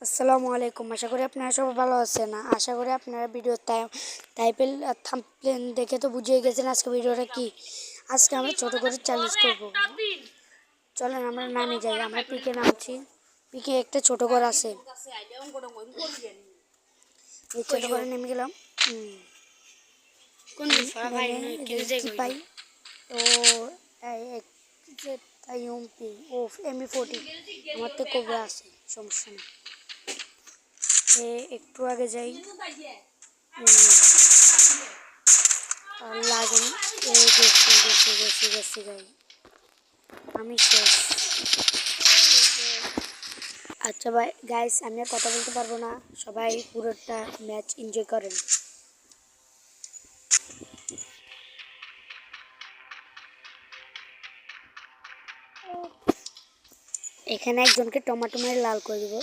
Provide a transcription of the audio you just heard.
আসসালামু আলাইকুম। আশা করি আপনারা সবাই ভালো আছেন। আশা করি আপনারা ভিডিও টাইপেল থাম্বনেল দেখে তো বুঝিয়ে গেছেন আজকে ভিডিওটা কি। আজকে আমরা ছোট করে চ্যালেঞ্জ করব। চলেন আমরা নামে যাই। আমরা পিকে নামছি। পিকে একটা ছোট ঘর আছে, এই ছোট ঘরে নেমে গেলাম। কি পাই তো এমপি 40 আমার তো কোবরা আছে, সমস্যা নেই। একটু আগে যাই, আর লাগে না। গেছি গেছি গেছি গেছি গাই, আমি শেষ। আচ্ছা ভাই গাইস, আমি আর কথা বলতে পারবো না, সবাই পুরোটা ম্যাচ এনজয় করেন। এখানে একজনকে টমাটো মেরে লাল করে দিব।